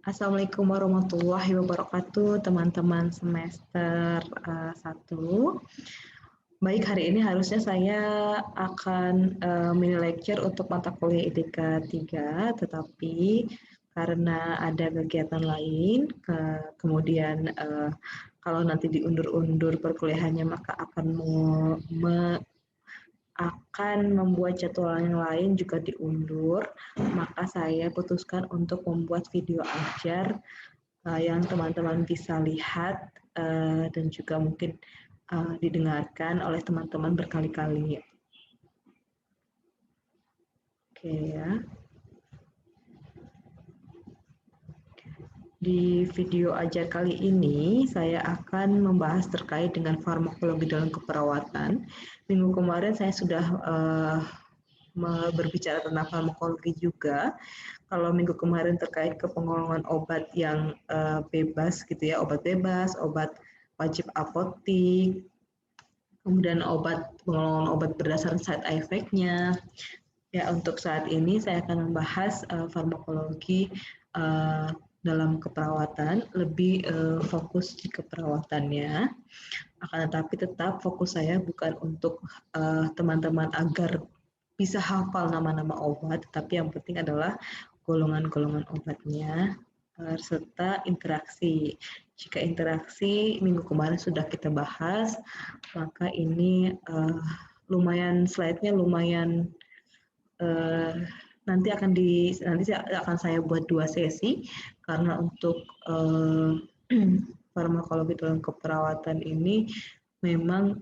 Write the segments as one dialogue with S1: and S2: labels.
S1: Assalamualaikum warahmatullahi wabarakatuh, teman-teman semester 1. Baik, hari ini harusnya saya akan mini lecture untuk mata kuliah ITK 3, tetapi karena ada kegiatan lain, kemudian kalau nanti diundur-undur perkuliahannya maka akan membuat jadwal yang lain juga diundur, maka saya putuskan untuk membuat video ajar yang teman-teman bisa lihat dan juga mungkin didengarkan oleh teman-teman berkali-kali. Oke ya. Di video ajar kali ini, saya akan membahas terkait dengan farmakologi dalam keperawatan. Minggu kemarin saya sudah berbicara tentang farmakologi juga. Kalau minggu kemarin terkait kepengolahan obat yang bebas gitu ya, obat bebas, obat wajib apotik, kemudian pengolahan obat berdasarkan side effect-nya. Ya, untuk saat ini saya akan membahas farmakologi dalam keperawatan, lebih fokus di keperawatannya. Akan tetapi tetap fokus saya bukan untuk teman-teman agar bisa hafal nama-nama obat, tetapi yang penting adalah golongan-golongan obatnya serta interaksi. Jika interaksi minggu kemarin sudah kita bahas, maka ini lumayan slide-nya lumayan nanti akan saya buat 2 sesi karena untuk farmakologi dalam keperawatan ini memang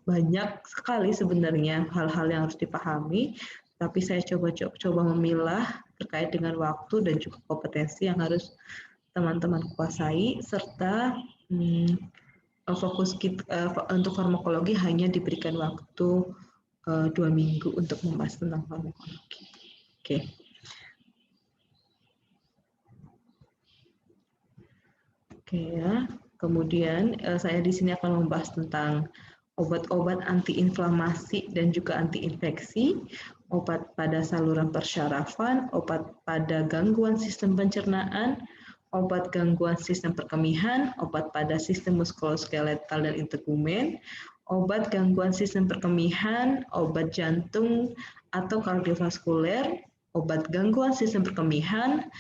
S1: banyak sekali sebenarnya hal-hal yang harus dipahami, tapi saya coba memilah terkait dengan waktu dan juga kompetensi yang harus teman-teman kuasai, serta fokus untuk farmakologi hanya diberikan waktu 2 minggu untuk membahas tentang farmakologi. Oke. Oke ya. Kemudian saya di sini akan membahas tentang obat-obat antiinflamasi dan juga antiinfeksi, obat pada saluran persyarafan, obat pada gangguan sistem pencernaan, obat gangguan sistem perkemihan, obat pada sistem muskuloskeletal dan integumen, obat gangguan sistem perkemihan, obat jantung atau kardiovaskuler, obat gangguan sistem perkemihan,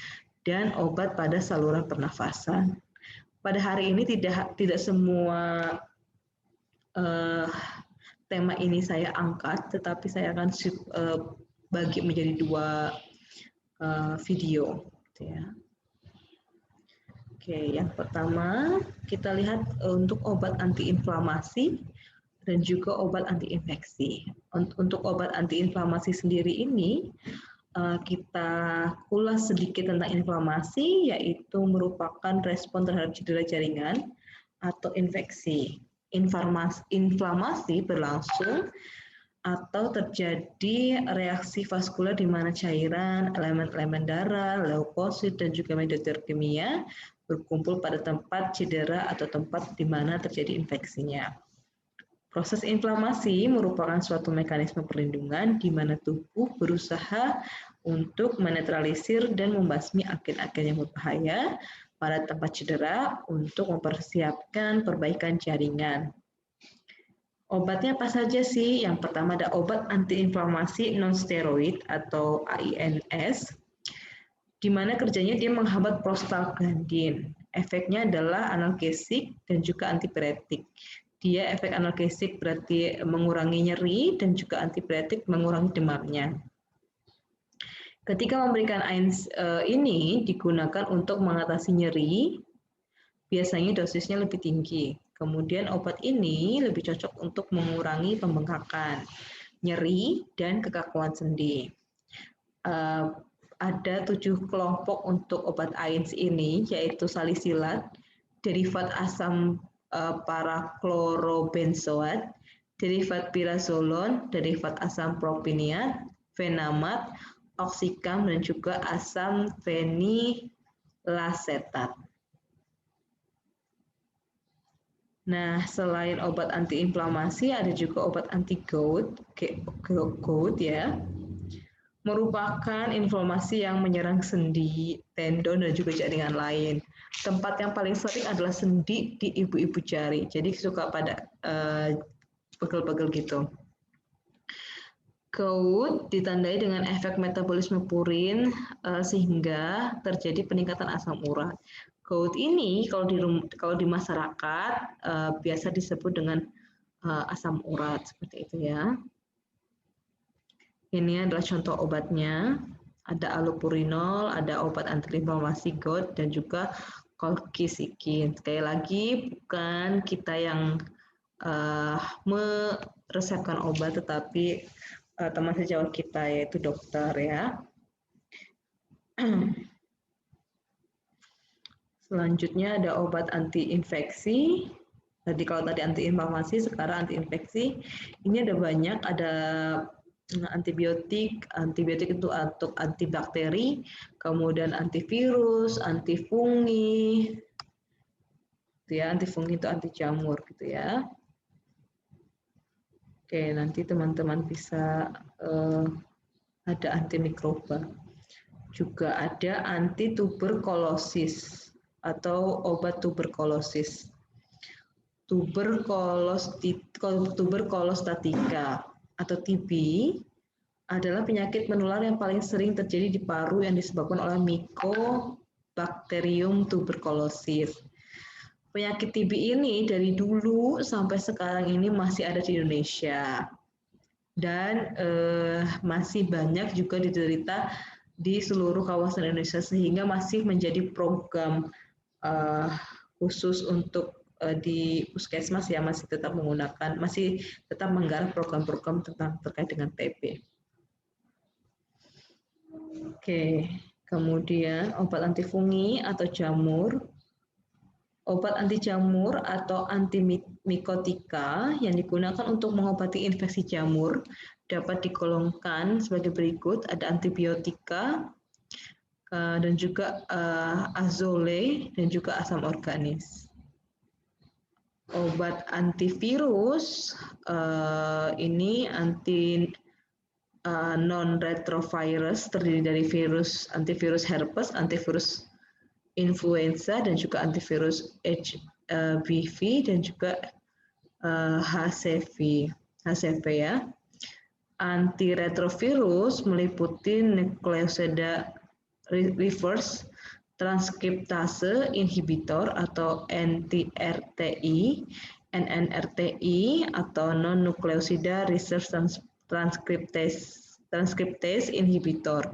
S1: dan obat pada saluran pernafasan. Pada hari ini tidak semua tema ini saya angkat, tetapi saya akan bagi menjadi 2 video. Gitu ya. Oke, yang pertama kita lihat untuk obat antiinflamasi dan juga obat antiinfeksi. Untuk obat antiinflamasi sendiri ini kita ulas sedikit tentang inflamasi, yaitu merupakan respon terhadap cedera jaringan atau infeksi. Inflamasi berlangsung atau terjadi reaksi vaskuler di mana cairan, elemen-elemen darah, leukosit, dan juga mesotermia berkumpul pada tempat cedera atau tempat di mana terjadi infeksinya. Proses inflamasi merupakan suatu mekanisme perlindungan di mana tubuh berusaha untuk menetralisir dan membasmi agen-agen yang berbahaya pada tempat cedera untuk mempersiapkan perbaikan jaringan. Obatnya apa saja sih? Yang pertama ada obat antiinflamasi non-steroid atau AINS, di mana kerjanya dia menghambat prostaglandin. Efeknya adalah analgesik dan juga antipiretik. Dia efek analgesik berarti mengurangi nyeri dan juga antipiretik mengurangi demamnya. Ketika memberikan AINS ini digunakan untuk mengatasi nyeri, biasanya dosisnya lebih tinggi. Kemudian obat ini lebih cocok untuk mengurangi pembengkakan, nyeri, dan kekakuan sendi. Ada 7 kelompok untuk obat AINS ini, yaitu salisilat, derivat asam paraklorobenzoat, derivat pirazolon, derivat asam propiniat, fenamat, oksikam, dan juga asam fenilasetat. Nah, selain obat antiinflamasi, ada juga obat anti-gout ya. merupakan inflamasi yang menyerang sendi, tendon, dan juga jaringan lain. Tempat yang paling sering adalah sendi di ibu-ibu jari. Jadi suka pada pegel-pegel gitu. Gout ditandai dengan efek metabolisme purin sehingga terjadi peningkatan asam urat. Gout ini kalau di masyarakat biasa disebut dengan asam urat seperti itu ya. Ini adalah contoh obatnya. Ada allopurinol, ada obat antiinflamasi gout, dan juga colchicine. Sekali lagi, bukan kita yang meresepkan obat, tetapi teman sejawat kita yaitu dokter ya. Selanjutnya ada obat anti-infeksi. Jadi kalau tadi anti-inflamasi, sekarang anti-infeksi. Ini ada banyak, ada antibiotik itu untuk antibakteri, kemudian antivirus, antifungi, gitu ya, antifungi itu anti jamur gitu ya. Oke, nanti teman-teman bisa ada antimikroba. Juga ada antituberkulosis atau obat tuberkulosis. Tuberkulostatika atau TB adalah penyakit menular yang paling sering terjadi di paru yang disebabkan oleh Mycobacterium tuberculosis. Penyakit TB ini dari dulu sampai sekarang ini masih ada di Indonesia dan masih banyak juga diderita di seluruh kawasan Indonesia sehingga masih menjadi program khusus untuk di puskesmas ya, masih tetap menggarap program-program terkait dengan TB. Oke, kemudian obat antifungi atau jamur. Obat anti jamur atau antimikotika yang digunakan untuk mengobati infeksi jamur dapat digolongkan sebagai berikut. Ada antibiotika dan juga azole dan juga asam organis. Obat antivirus ini non-retrovirus, terdiri dari antivirus herpes, antivirus influenza, dan juga antivirus HBV dan juga HCV ya. Antiretrovirus meliputi nukleosida reverse transkriptase inhibitor atau NTRTI, NNRTI atau non-nukleosida reverse transkriptase inhibitor,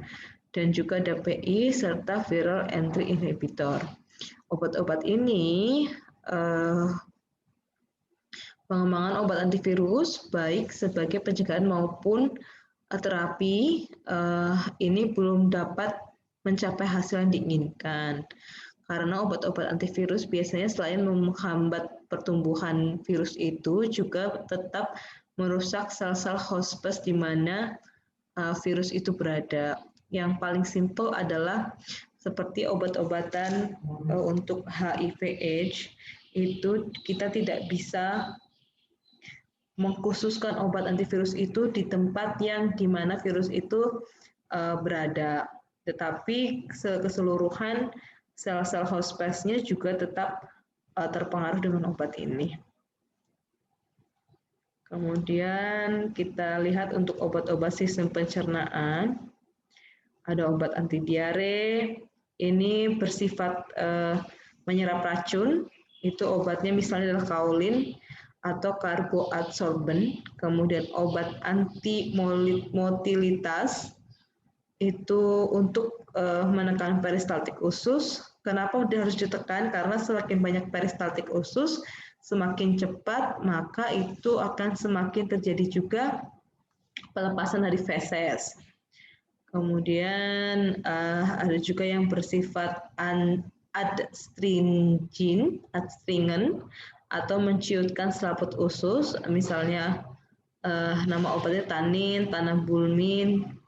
S1: dan juga DPI serta viral entry inhibitor. Obat-obat ini pengembangan obat antivirus baik sebagai pencegahan maupun terapi ini belum dapat mencapai hasil yang diinginkan. Karena obat-obat antivirus biasanya selain menghambat pertumbuhan virus itu juga tetap merusak sel-sel host di mana virus itu berada. Yang paling simpel adalah seperti obat-obatan untuk HIV/AIDS itu kita tidak bisa mengkhususkan obat antivirus itu di tempat yang di mana virus itu berada, tetapi keseluruhan sel-sel host nya juga tetap terpengaruh dengan obat ini. Kemudian kita lihat untuk obat-obat sistem pencernaan. Ada obat anti diare, ini bersifat menyerap racun, itu obatnya misalnya adalah kaolin atau karboadsorben. Kemudian obat anti motilitas, itu untuk menekan peristaltik usus. Kenapa harus ditekan? Karena semakin banyak peristaltik usus, semakin cepat, maka itu akan semakin terjadi juga pelepasan dari feses. Kemudian ada juga yang bersifat adstringen atau menciutkan selaput usus, misalnya nama obatnya tanin, tanabulmin.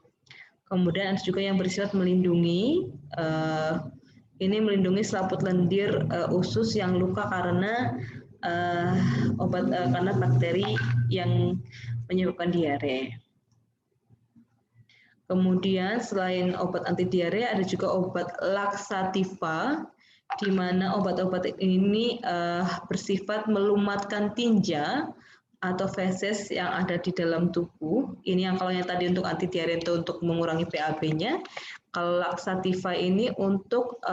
S1: Kemudian ada juga yang bersifat melindungi, ini melindungi selaput lendir usus yang luka karena karena bakteri yang menyebabkan diare. Kemudian selain obat anti diare ada juga obat laksativa, di mana obat-obat ini bersifat melumatkan tinja atau feses yang ada di dalam tubuh. Ini yang kalau yang tadi untuk anti diare itu untuk mengurangi PAB-nya. Kalau laksativa ini untuk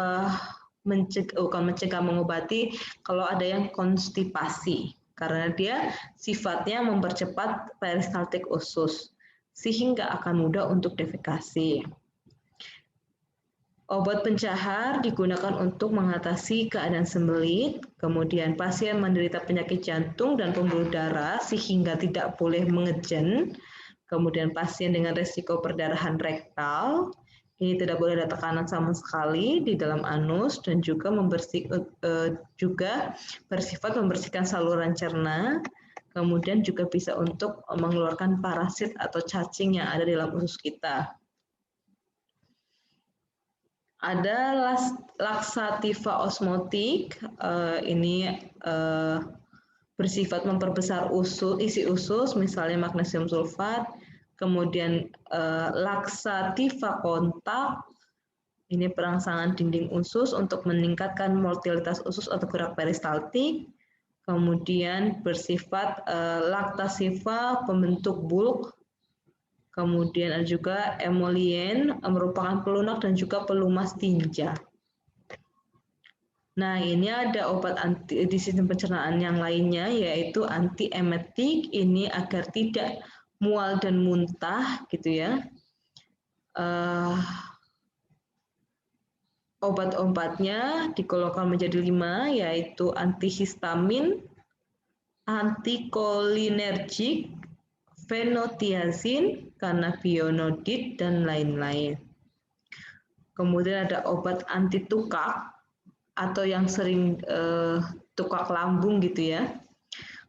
S1: mencegah mengobati kalau ada yang konstipasi, karena dia sifatnya mempercepat peristaltik usus sehingga akan mudah untuk defekasi. Obat pencahar digunakan untuk mengatasi keadaan sembelit, kemudian pasien menderita penyakit jantung dan pembuluh darah sehingga tidak boleh mengejen, kemudian pasien dengan risiko perdarahan rektal, ini tidak boleh ada tekanan sama sekali di dalam anus dan juga bersifat membersihkan saluran cerna, kemudian juga bisa untuk mengeluarkan parasit atau cacing yang ada di dalam usus kita. Ada laksativa osmotik, ini bersifat memperbesar isi usus, misalnya magnesium sulfat. Kemudian laksativa kontak, ini perangsangan dinding usus untuk meningkatkan motilitas usus atau gerak peristaltik. Kemudian bersifat laktasiva pembentuk bulk. Kemudian ada juga emolien, merupakan pelunak dan juga pelumas tinja. Nah, ini ada obat di sistem pencernaan yang lainnya, yaitu antiemetik, ini agar tidak mual dan muntah, gitu ya. Obat-obatnya digolongkan menjadi 5, yaitu antihistamin, antikolinergik, fenotiazin, cannabinoid, dan lain-lain. Kemudian ada obat anti tukak atau yang sering tukak lambung gitu ya.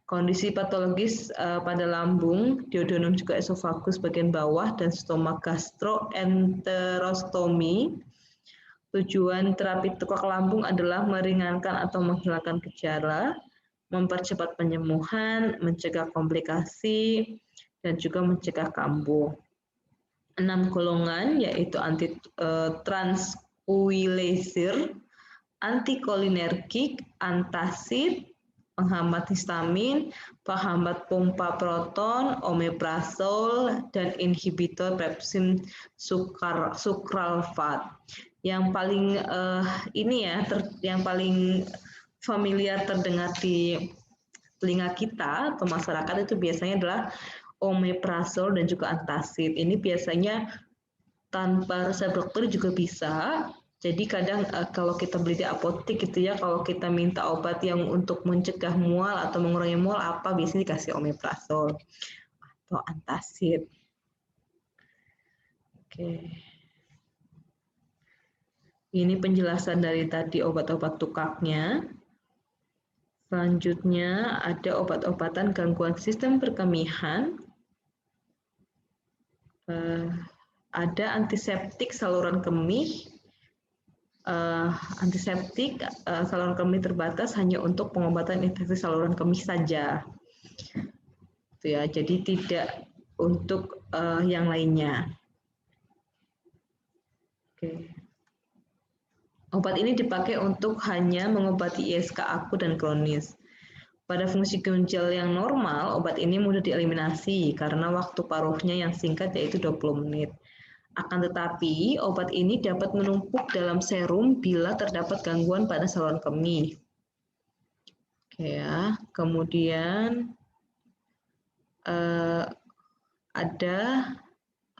S1: Kondisi patologis pada lambung, duodenum juga esofagus bagian bawah, dan stoma gastroenterostomi. Tujuan terapi tukak lambung adalah meringankan atau menghilangkan gejala, mempercepat penyembuhan, mencegah komplikasi, dan juga mencegah kambuh. 6 golongan yaitu anti tranquilizer, antikolinergik, antacid, penghambat histamin, penghambat pompa proton, omeprazol, dan inhibitor pepsin sukralfat. Yang paling yang paling familiar terdengar di telinga kita atau masyarakat itu biasanya adalah omeprazol dan juga antacid. Ini biasanya tanpa resep dokter juga bisa. Jadi kadang kalau kita beli di apotek gitu ya, kalau kita minta obat yang untuk mencegah mual atau mengurangi mual apa, biasanya dikasih omeprazol atau antacid. Oke. Ini penjelasan dari tadi obat-obat tukaknya. Selanjutnya ada obat-obatan gangguan sistem perkemihan. Ada antiseptik saluran kemih. Antiseptik saluran kemih terbatas hanya untuk pengobatan infeksi saluran kemih saja. Itu ya, jadi tidak untuk yang lainnya. Oke. Obat ini dipakai untuk hanya mengobati ISK akut dan kronis. Pada fungsi ginjal yang normal, obat ini mudah dieliminasi karena waktu paruhnya yang singkat yaitu 20 menit. Akan tetapi, obat ini dapat menumpuk dalam serum bila terdapat gangguan pada saluran kemih. Oke ya, kemudian ada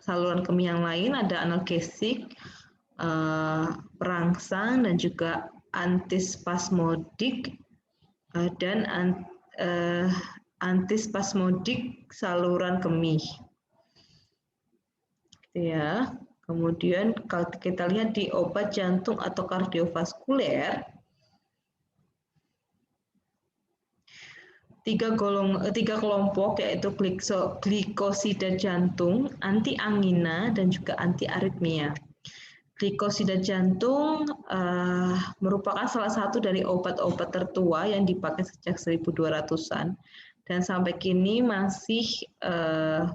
S1: saluran kemih yang lain, ada analgesik, perangsang, dan juga antispasmodik dan antispasmodik saluran kemih. Ya, kemudian kalau kita lihat di obat jantung atau kardiovaskuler, tiga kelompok yaitu glikosida jantung, antiangina, dan juga antiaritmia. Glikosida jantung merupakan salah satu dari obat-obat tertua yang dipakai sejak 1200-an dan sampai kini masih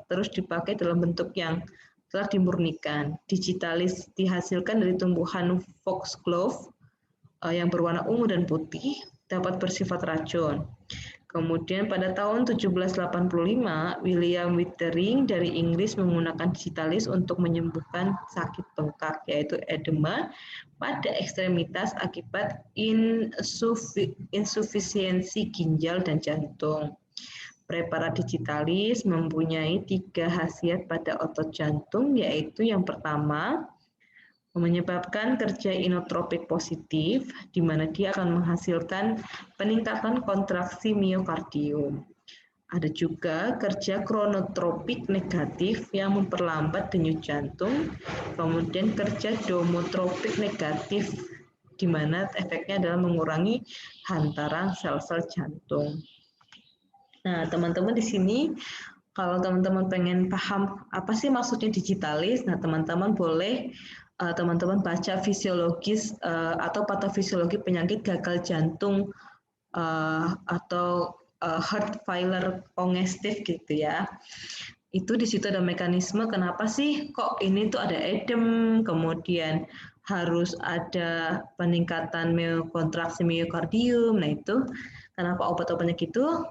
S1: terus dipakai dalam bentuk yang telah dimurnikan. Digitalis dihasilkan dari tumbuhan foxglove yang berwarna ungu dan putih, dapat bersifat racun. Kemudian pada tahun 1785, William Withering dari Inggris menggunakan digitalis untuk menyembuhkan sakit bengkak, yaitu edema pada ekstremitas akibat insufisiensi ginjal dan jantung. Preparat digitalis mempunyai 3 khasiat pada otot jantung, yaitu yang pertama, menyebabkan kerja inotropik positif, di mana dia akan menghasilkan peningkatan kontraksi miokardium. Ada juga kerja kronotropik negatif yang memperlambat denyut jantung, kemudian kerja domotropik negatif, di mana efeknya adalah mengurangi hantaran sel-sel jantung. Nah, teman-teman di sini, kalau teman-teman pengen paham apa sih maksudnya digitalis, nah teman-teman boleh teman-teman baca fisiologis atau patofisiologi penyakit gagal jantung atau heart failure congestive gitu ya. Itu di situ ada mekanisme kenapa sih kok ini tuh ada edem, kemudian harus ada peningkatan kontraksi miokardium. Nah itu kenapa obat-obatnya gitu,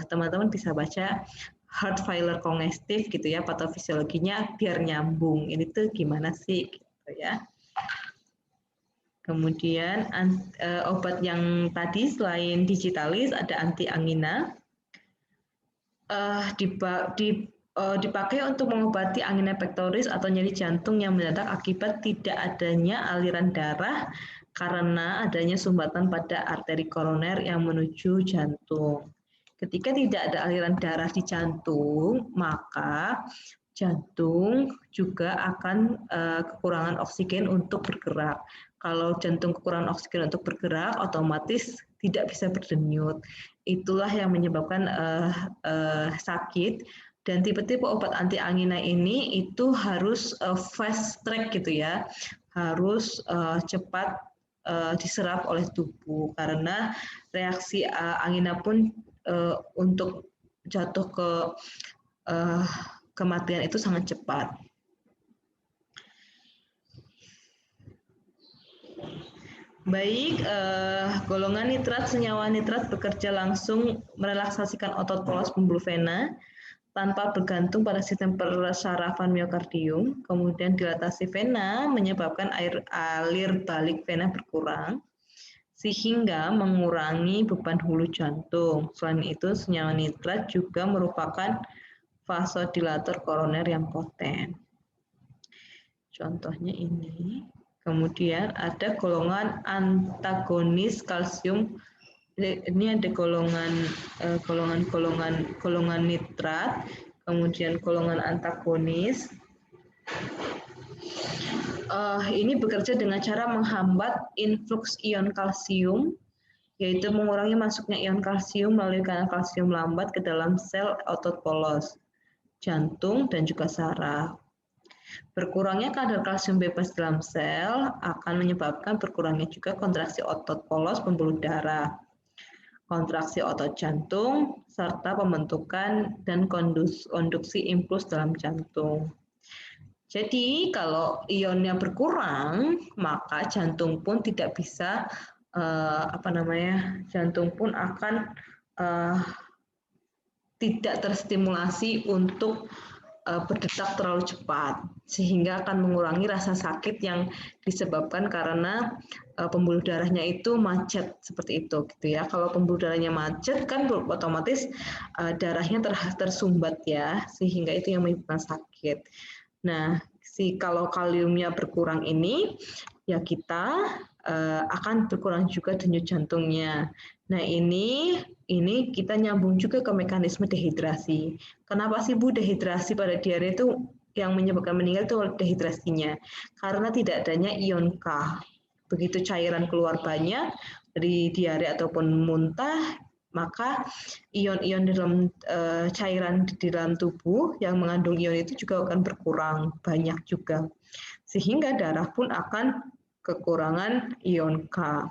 S1: teman-teman bisa baca heart failure congestive gitu ya, patofisiologinya biar nyambung. Ini tuh gimana sih? Ya. Kemudian obat yang tadi selain digitalis ada antiangina, dipakai untuk mengobati angina pectoris atau nyeri jantung yang mendadak akibat tidak adanya aliran darah karena adanya sumbatan pada arteri koroner yang menuju jantung. Ketika tidak ada aliran darah di jantung, maka jantung juga akan kekurangan oksigen untuk bergerak. Kalau jantung kekurangan oksigen untuk bergerak, otomatis tidak bisa berdenyut. Itulah yang menyebabkan sakit. Dan tipe-tipe obat anti angina ini itu harus fast track gitu ya, harus cepat diserap oleh tubuh karena reaksi angina pun untuk jatuh ke kematian itu sangat cepat. Baik, golongan nitrat, senyawa nitrat bekerja langsung merelaksasikan otot polos pembuluh vena tanpa bergantung pada sistem persarafan miokardium. Kemudian dilatasi vena menyebabkan alir balik vena berkurang sehingga mengurangi beban hulu jantung. Selain itu, senyawa nitrat juga merupakan vasodilator koroner yang poten. Contohnya ini. Kemudian ada golongan antagonis kalsium. Ini ada golongan nitrat, kemudian golongan antagonis. Ini bekerja dengan cara menghambat influx ion kalsium, yaitu mengurangi masuknya ion kalsium melalui kanal kalsium lambat ke dalam sel otot polos, jantung, dan juga saraf. Berkurangnya kadar kalsium bebas dalam sel akan menyebabkan berkurangnya juga kontraksi otot polos pembuluh darah, kontraksi otot jantung, serta pembentukan dan konduksi impuls dalam jantung. Jadi kalau ionnya berkurang, maka jantung pun tidak bisa jantung pun akan tidak terstimulasi untuk berdetak terlalu cepat, sehingga akan mengurangi rasa sakit yang disebabkan karena pembuluh darahnya itu macet seperti itu, gitu ya. Kalau pembuluh darahnya macet kan otomatis darahnya tersumbat ya, sehingga itu yang menyebabkan sakit. Nah, kalau kaliumnya berkurang ini, ya kita akan berkurang juga denyut jantungnya. Nah, ini kita nyambung juga ke mekanisme dehidrasi. Kenapa sih Bu dehidrasi pada diare itu yang menyebabkan meninggal itu dehidrasinya? Karena tidak adanya ion K. Begitu cairan keluar banyak dari diare ataupun muntah, maka ion-ion dalam cairan di dalam tubuh yang mengandung ion itu juga akan berkurang banyak juga. Sehingga darah pun akan kekurangan ion K.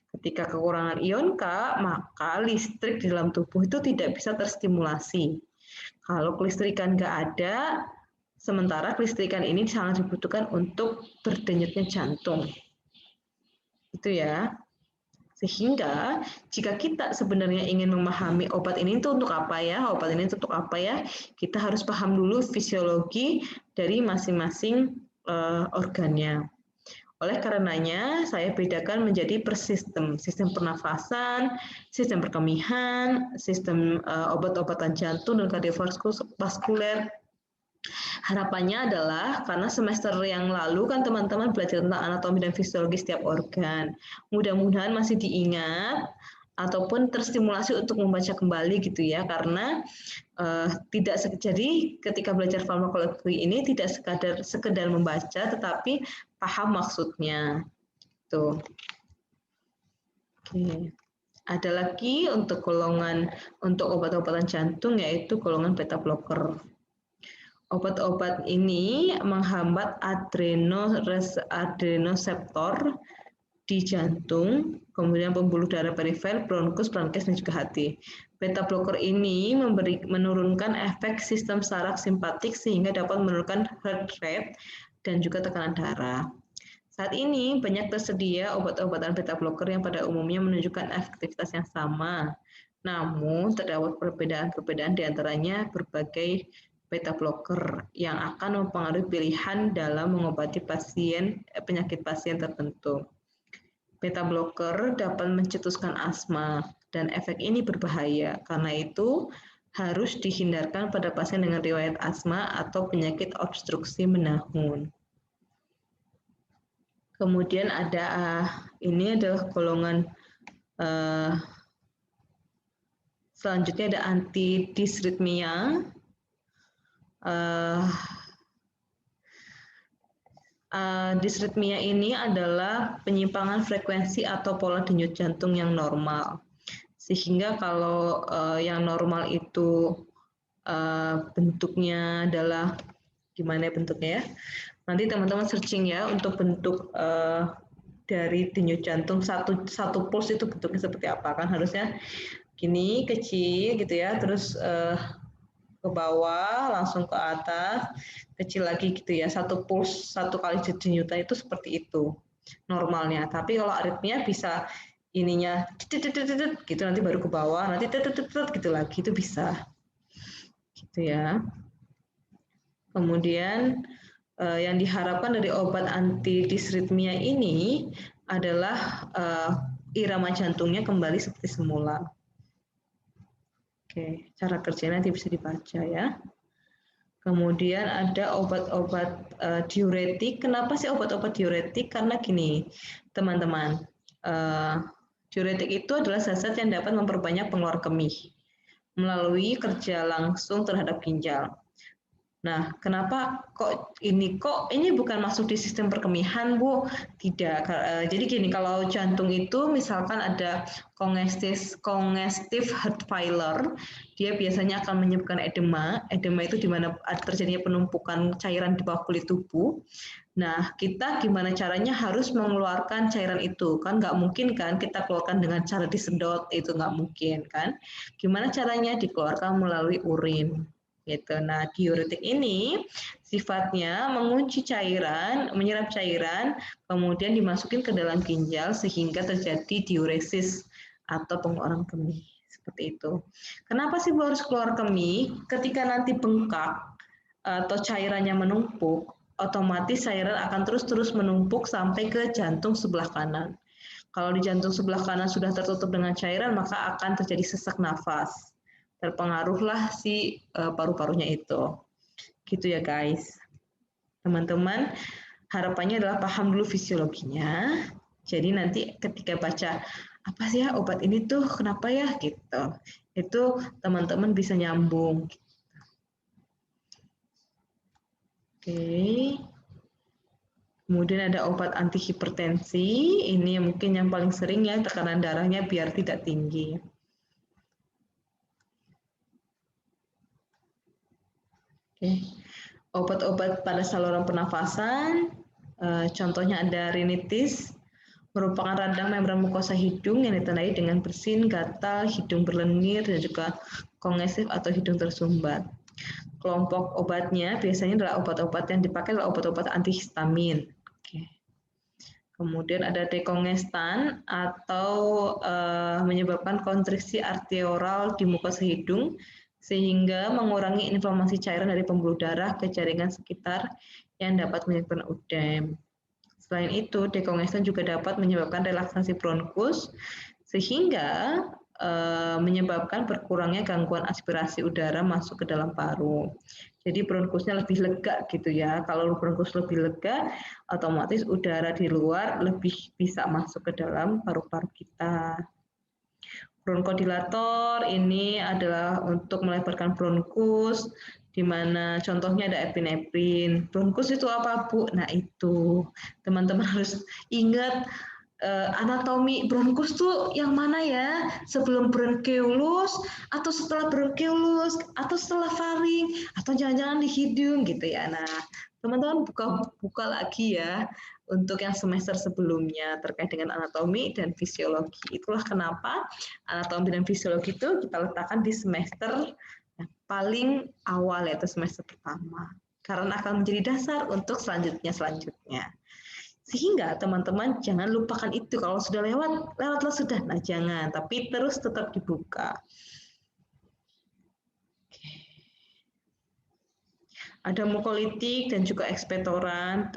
S1: Ketika kekurangan ion K, maka listrik di dalam tubuh itu tidak bisa terstimulasi. Kalau kelistrikan nggak ada, Sementara kelistrikan ini sangat dibutuhkan untuk berdenyutnya jantung. Itu ya. Sehingga jika kita sebenarnya ingin memahami obat ini itu untuk apa ya, obat ini untuk apa ya, kita harus paham dulu fisiologi dari masing-masing organnya. Oleh karenanya, saya bedakan menjadi per sistem pernafasan, sistem perkemihan, sistem obat-obatan jantung dan kardiovaskuler. Harapannya adalah karena semester yang lalu kan teman-teman belajar tentang anatomi dan fisiologi setiap organ. Mudah-mudahan masih diingat ataupun terstimulasi untuk membaca kembali gitu ya, karena tidak jadi ketika belajar farmakologi ini tidak sekedar membaca tetapi paham maksudnya. Tuh. Oke. Ada lagi untuk golongan untuk obat-obatan jantung yaitu golongan beta blocker. Obat-obat ini menghambat adrenoseptor di jantung, kemudian pembuluh darah perifer, bronkus, pankreas, dan juga hati. Beta blocker ini menurunkan efek sistem saraf simpatik sehingga dapat menurunkan heart rate dan juga tekanan darah. Saat ini banyak tersedia obat-obatan beta blocker yang pada umumnya menunjukkan efektivitas yang sama. Namun terdapat perbedaan-perbedaan di antaranya berbagai beta blocker yang akan mempengaruhi pilihan dalam mengobati penyakit pasien tertentu. Beta blocker dapat mencetuskan asma dan efek ini berbahaya. Karena itu harus dihindarkan pada pasien dengan riwayat asma atau penyakit obstruksi menahun. Kemudian ada ini adalah golongan selanjutnya ada antidisritmia. Disritmia ini adalah penyimpangan frekuensi atau pola denyut jantung yang normal. Sehingga kalau yang normal itu bentuknya adalah gimana bentuknya ya? Nanti teman-teman searching ya untuk bentuk dari denyut jantung satu puls itu bentuknya seperti apa, kan harusnya gini kecil gitu ya, terus ke bawah langsung ke atas, kecil lagi gitu ya, satu puls satu kali denyutan itu seperti itu normalnya. Tapi kalau aritmia bisa ininya gitu, nanti baru ke bawah, nanti gitu lagi, itu bisa gitu ya. Kemudian yang diharapkan dari obat antidisritmia ini adalah irama jantungnya kembali seperti semula. Oke, cara kerjanya nanti bisa dibaca ya. Kemudian ada obat-obat diuretik. Kenapa sih obat-obat diuretik? Karena gini, teman-teman, diuretik itu adalah zat-zat yang dapat memperbanyak pengeluaran kemih melalui kerja langsung terhadap ginjal. Nah, kenapa ini bukan masuk di sistem perkemihan, Bu? Tidak. Jadi gini, kalau jantung itu misalkan ada congestive heart failure, dia biasanya akan menyebabkan edema. Edema itu di mana terjadinya penumpukan cairan di bawah kulit tubuh. Nah, kita gimana caranya harus mengeluarkan cairan itu, kan nggak mungkin kan kita keluarkan dengan cara disedot, itu nggak mungkin kan. Gimana caranya? Dikeluarkan melalui urin. Gitu. Nah, diuretik ini sifatnya mengunci cairan, menyerap cairan, kemudian dimasukin ke dalam ginjal sehingga terjadi diuresis atau pengeluaran kemih. Seperti itu. Kenapa sih harus keluar kemih? Ketika nanti bengkak atau cairannya menumpuk, otomatis cairan akan terus menumpuk sampai ke jantung sebelah kanan. Kalau di jantung sebelah kanan sudah tertutup dengan cairan, maka akan terjadi sesak nafas. Terpengaruhlah si paru-parunya itu. Gitu ya guys. Teman-teman, harapannya adalah paham dulu fisiologinya. Jadi nanti ketika baca, apa sih ya obat ini tuh kenapa ya gitu. Itu teman-teman bisa nyambung. Oke. Kemudian ada obat antihipertensi. Ini mungkin yang paling sering ya, tekanan darahnya biar tidak tinggi. Oke. Obat-obat pada saluran pernafasan, contohnya ada rinitis, merupakan radang membran mukosa hidung yang ditandai dengan bersin, gatal, hidung berlendir, dan juga kongesif atau hidung tersumbat. kelompok obatnya biasanya adalah obat-obat yang dipakai adalah obat-obat antihistamin. Oke. Kemudian ada dekongestan atau menyebabkan kontriksi arterioral di mukosa hidung sehingga mengurangi inflamasi cairan dari pembuluh darah ke jaringan sekitar yang dapat menyebabkan ödem. Selain itu, dekongestan juga dapat menyebabkan relaksasi bronkus sehingga menyebabkan berkurangnya gangguan aspirasi udara masuk ke dalam paru. Jadi bronkusnya lebih lega gitu ya. Kalau bronkus lebih lega, otomatis udara di luar lebih bisa masuk ke dalam paru-paru kita. Bronkodilator ini adalah untuk melebarkan bronkus, di mana contohnya ada epinefrin. Bronkus itu apa, Bu? Nah itu, teman-teman harus ingat anatomi bronkus tuh yang mana ya? Sebelum bronkeolus atau setelah bronkeolus atau setelah faring atau jangan-jangan di hidung gitu ya. Nah, teman-teman buka lagi ya untuk yang semester sebelumnya terkait dengan anatomi dan fisiologi. Itulah kenapa anatomi dan fisiologi itu kita letakkan di semester yang paling awal yaitu semester pertama. Karena akan menjadi dasar untuk selanjutnya. Sehingga teman-teman jangan lupakan itu. Kalau sudah lewatlah sudah. Nah jangan, tapi terus tetap dibuka. Ada mukolitik dan juga ekspektoran.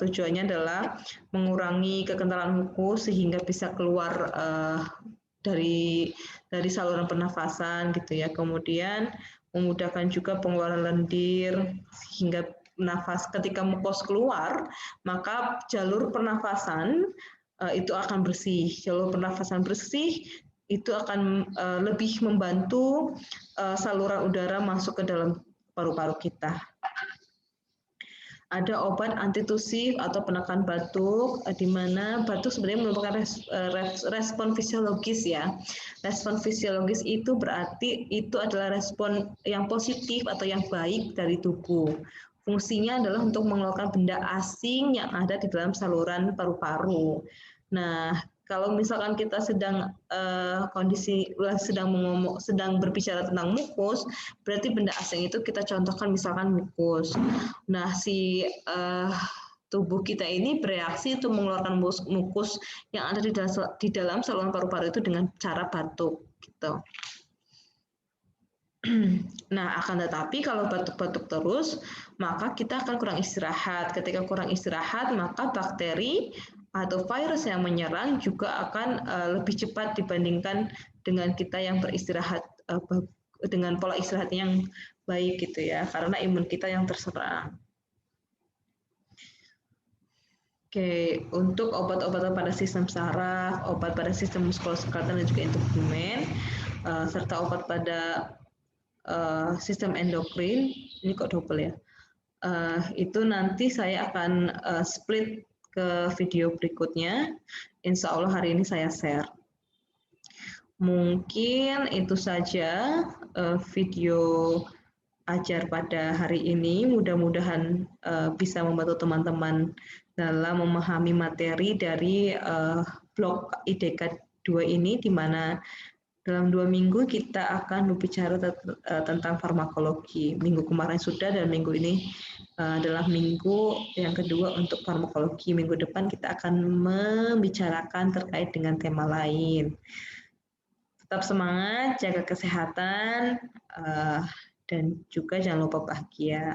S1: Tujuannya adalah mengurangi kekentalan mukus sehingga bisa keluar dari saluran pernafasan gitu ya. Kemudian memudahkan juga pengeluaran lendir sehingga nafas ketika mukus keluar, maka jalur pernafasan itu akan bersih. Jalur pernafasan bersih itu akan lebih membantu saluran udara masuk ke dalam paru-paru kita. Ada obat antitusif atau penekan batuk, di mana batuk sebenarnya merupakan respon fisiologis ya. Respon fisiologis itu berarti itu adalah respon yang positif atau yang baik dari tubuh. Fungsinya adalah untuk mengeluarkan benda asing yang ada di dalam saluran paru-paru. Nah, kalau misalkan kita sedang sedang berbicara tentang mukus, berarti benda asing itu kita contohkan misalkan mukus. Nah, si tubuh kita ini bereaksi untuk mengeluarkan mukus yang ada di dalam saluran paru-paru itu dengan cara batuk, gitu. Nah, akan tetapi kalau batuk-batuk terus, maka kita akan kurang istirahat. Ketika kurang istirahat, maka bakteri atau virus yang menyerang juga akan lebih cepat dibandingkan dengan kita yang beristirahat dengan pola istirahat yang baik gitu ya, karena imun kita yang terserang. Oke, untuk obat-obatan pada sistem saraf, obat pada sistem muskuloskeletal dan juga integumen, serta obat pada sistem endokrin, ini kok double ya, itu nanti saya akan split ke video berikutnya. Insya Allah hari ini saya share. Mungkin itu saja video ajar pada hari ini. Mudah-mudahan bisa membantu teman-teman dalam memahami materi dari blog IDK 2 ini, di mana dalam 2 minggu kita akan berbicara tentang farmakologi. Minggu kemarin sudah dan minggu ini adalah minggu yang kedua untuk farmakologi. Minggu depan kita akan membicarakan terkait dengan tema lain. Tetap semangat, jaga kesehatan, dan juga jangan lupa bahagia.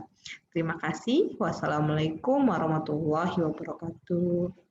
S1: Terima kasih. Wassalamualaikum warahmatullahi wabarakatuh.